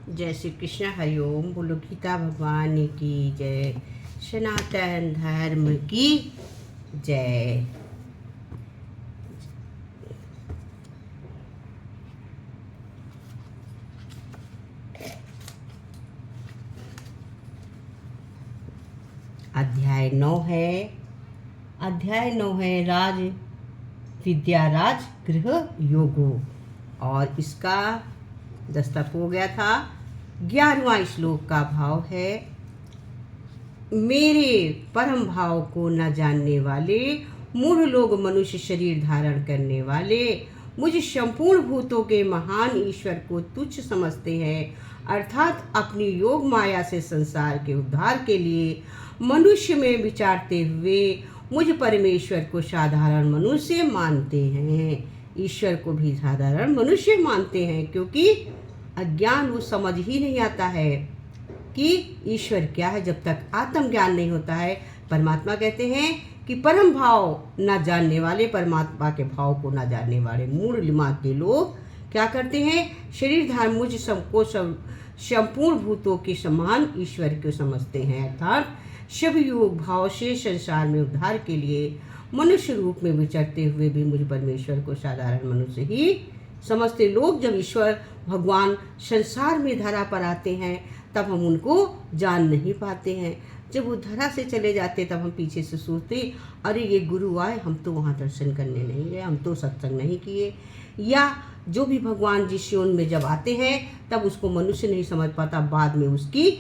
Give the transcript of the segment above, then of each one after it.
जय श्री कृष्ण। हरिओम। बोलो गीता भगवान की जय। सनातन धर्म की जय। अध्याय 9 है राज विद्या राज गृह योगो, और इसका दस्तक हो गया था। 11वां श्लोक का भाव है, मेरे परम भाव को न जानने वाले मूढ़ लोग मनुष्य शरीर धारण करने वाले मुझ संपूर्ण भूतों के महान ईश्वर को तुच्छ समझते हैं, अर्थात अपनी योग माया से संसार के उद्धार के लिए मनुष्य में विचारते हुए मुझ परमेश्वर को साधारण मनुष्य मानते हैं। ईश्वर को भी साधारण मनुष्य मानते हैं, क्योंकि अज्ञान वो समझ ही नहीं आता है कि ईश्वर क्या है। जब तक आत्मज्ञान नहीं होता है, परमात्मा कहते हैं कि परम भाव न जानने वाले, परमात्मा के भाव को न जानने वाले मूढ़ दिमाग के लोग क्या करते हैं, शरीर धारण मुझ सबको संपूर्ण भूतों के समान ईश्वर को समझते हैं, अर्थात सब योग भाव से संसार में उद्धार के लिए मनुष्य रूप में विचरते हुए भी मुझ परमेश्वर को साधारण मनुष्य ही समझते। लोग जब ईश्वर भगवान संसार में धरा पर आते हैं तब हम उनको जान नहीं पाते हैं। जब वो धरा से चले जाते तब हम पीछे से सोचते, अरे ये गुरु आए, हम तो वहाँ दर्शन करने नहीं गए, हम तो सत्संग नहीं किए। या जो भी भगवान जिस योन में जब आते हैं तब उसको मनुष्य नहीं समझ पाता, बाद में उसकी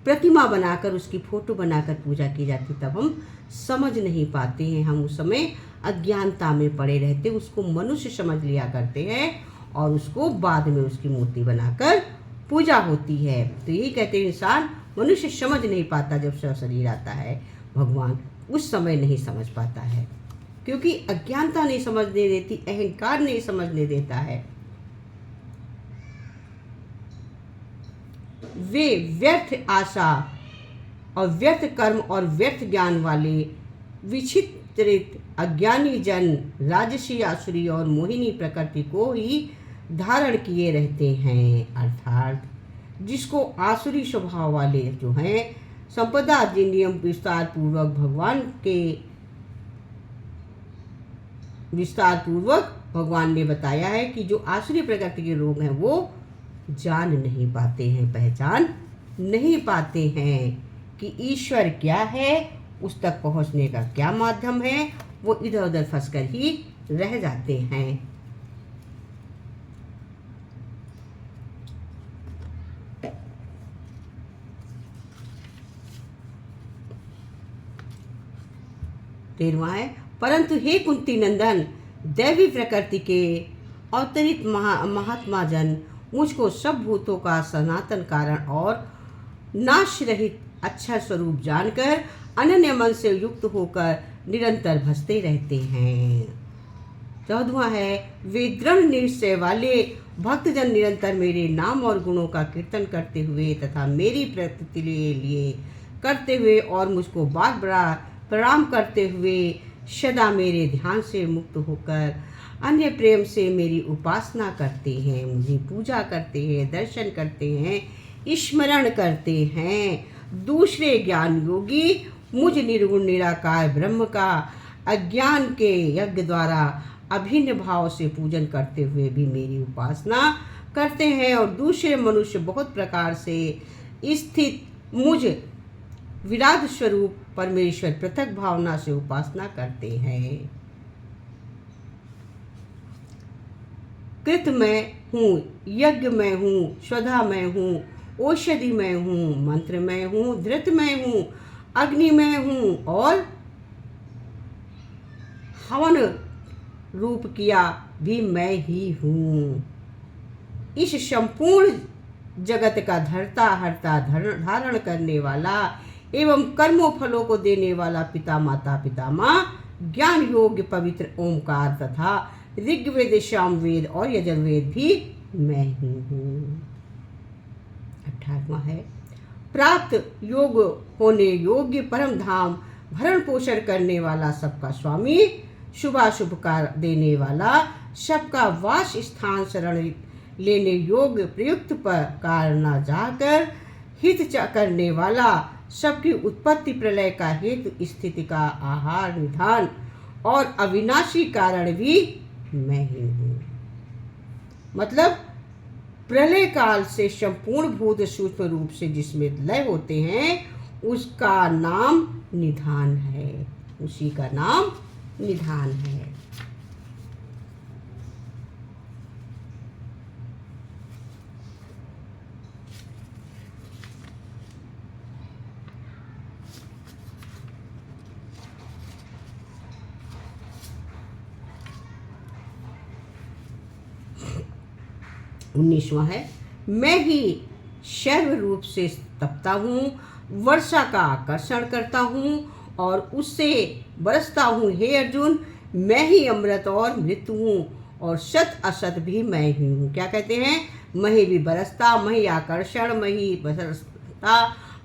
प्रतिमा बनाकर, उसकी फोटो बनाकर पूजा की जाती, तब हम समझ नहीं पाते हैं। हम उस समय अज्ञानता में पड़े रहते, उसको मनुष्य समझ लिया करते हैं और उसको बाद में उसकी मूर्ति बनाकर पूजा होती है। तो यही कहते हैं, इंसान मनुष्य समझ नहीं पाता। जब शरीर आता है भगवान उस समय नहीं समझ पाता है, क्योंकि अज्ञानता नहीं समझने देती, अहंकार नहीं समझने देता है। वे व्यर्थ आशा और व्यर्थ कर्म और व्यर्थ ज्ञान वाले विचित्रित अज्ञानी जन राजसी, आसुरी और मोहिनी प्रकृति को ही धारण किए रहते हैं, अर्थात जिसको आसुरी स्वभाव वाले जो हैं संपदा नियम विस्तार पूर्वक भगवान ने बताया है कि जो आसुरी प्रकृति के लोग हैं वो जान नहीं पाते हैं, पहचान नहीं पाते हैं कि ईश्वर क्या है, उस तक पहुंचने का क्या माध्यम है। वो इधर उधर फंसकर ही रह जाते हैं। तेरहवां है, परंतु हे कुंती नंदन, दैवी प्रकृति के अवतरित महात्मा जन मुझको सब भूतों का सनातन कारण और नाश रहित अच्छा स्वरूप जानकर अनन्य मन से युक्त होकर निरंतर भजते रहते हैं। 14वां है, वे दृढ़ निश्चय वाले भक्तजन निरंतर मेरे नाम और गुणों का कीर्तन करते हुए तथा मेरी प्रकृति लिए करते हुए और मुझको बार बार प्रणाम करते हुए सदा मेरे ध्यान से मुक्त होकर अन्य प्रेम से मेरी उपासना करते हैं, मुझे पूजा करते हैं, दर्शन करते हैं, स्मरण करते हैं। दूसरे ज्ञान योगी मुझ निर्गुण निराकार ब्रह्म का अज्ञान के यज्ञ द्वारा अभिन्न भाव से पूजन करते हुए भी मेरी उपासना करते हैं, और दूसरे मनुष्य बहुत प्रकार से स्थित मुझ विराट स्वरूप परमेश्वर पृथक भावना से उपासना करते हैं। कृत में हूँ, यज्ञ में हूँ, स्वधा में हूँ, औषधि में हूँ, मंत्र में हूँ, धृत में हूँ, अग्नि में हूँ और हवन रूप किया भी मैं ही हूँ। इस संपूर्ण जगत का धरता हरता धारण करने वाला एवं कर्मों फलों को देने वाला पिता माता पितामह ज्ञान योग्य पवित्र ओमकार तथा ऋग्वेद, सामवेद और यजुर्वेद भी मैं ही हूँ। 18वां है, प्राप्त योग होने योग्य परम धाम भरण पोषण करने वाला, सबका स्वामी, शुभाशुभ का देने वाला, सबका वास स्थान शरण लेने योग्य प्रयुक्त पर कारण जाकर हित करने वाला, सबकी उत्पत्ति प्रलय का हेतु स्थिति का आहार निधान और अविनाशी कारण भी मैं ही हूँ। मतलब प्रलय काल से संपूर्ण भूत सूक्ष्म रूप से जिसमें लय होते हैं उसका नाम निधान है, उसी का नाम निधान है। उन्नीसवां है, मैं ही शैव रूप से तपता हूँ, वर्षा का आकर्षण करता हूँ और उससे बरसता हूँ। हे अर्जुन, मैं ही अमृत और मृत्यु हूँ और सत असत भी मैं ही हूँ। क्या कहते हैं? मैं ही भी बरसता, मैं ही आकर्षण, मैं ही बरसता।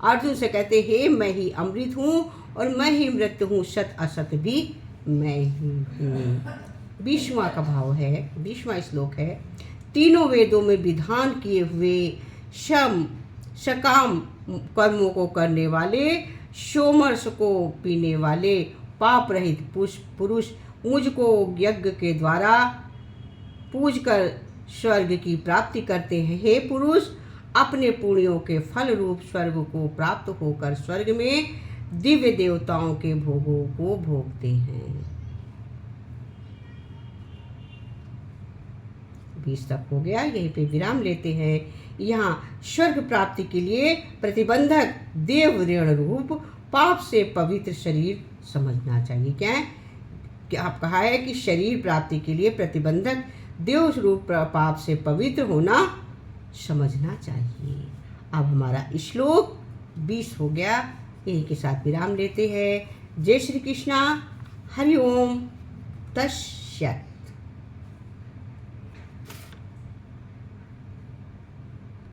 अर्जुन से कहते हे मैं ही अमृत हूँ और मैं ही मृत्यु हूँ, सत असत भी मैं ही हूँ। 20वां का भाव है, 20वां श्लोक है, तीनों वेदों में विधान किए हुए शम सकाम कर्मों को करने वाले, सोमरस को पीने वाले, पाप रहित पुरुष मुझको यज्ञ के द्वारा पूज कर स्वर्ग की प्राप्ति करते हैं। हे पुरुष, अपने पुण्यों के फल रूप स्वर्ग को प्राप्त होकर स्वर्ग में दिव्य देवताओं के भोगों को भोगते हैं। 20 तक हो गया, यहीं पे विराम लेते हैं। यहाँ स्वर्ग प्राप्ति के लिए प्रतिबंधक देव ऋण रूप पाप से पवित्र शरीर समझना चाहिए। क्या है? क्या आप कहा है कि शरीर प्राप्ति के लिए प्रतिबंधक देव रूप पाप से पवित्र होना समझना चाहिए। अब हमारा श्लोक 20 हो गया, यही के साथ विराम लेते हैं। जय श्री कृष्णा, हरि ओम तस्सत्।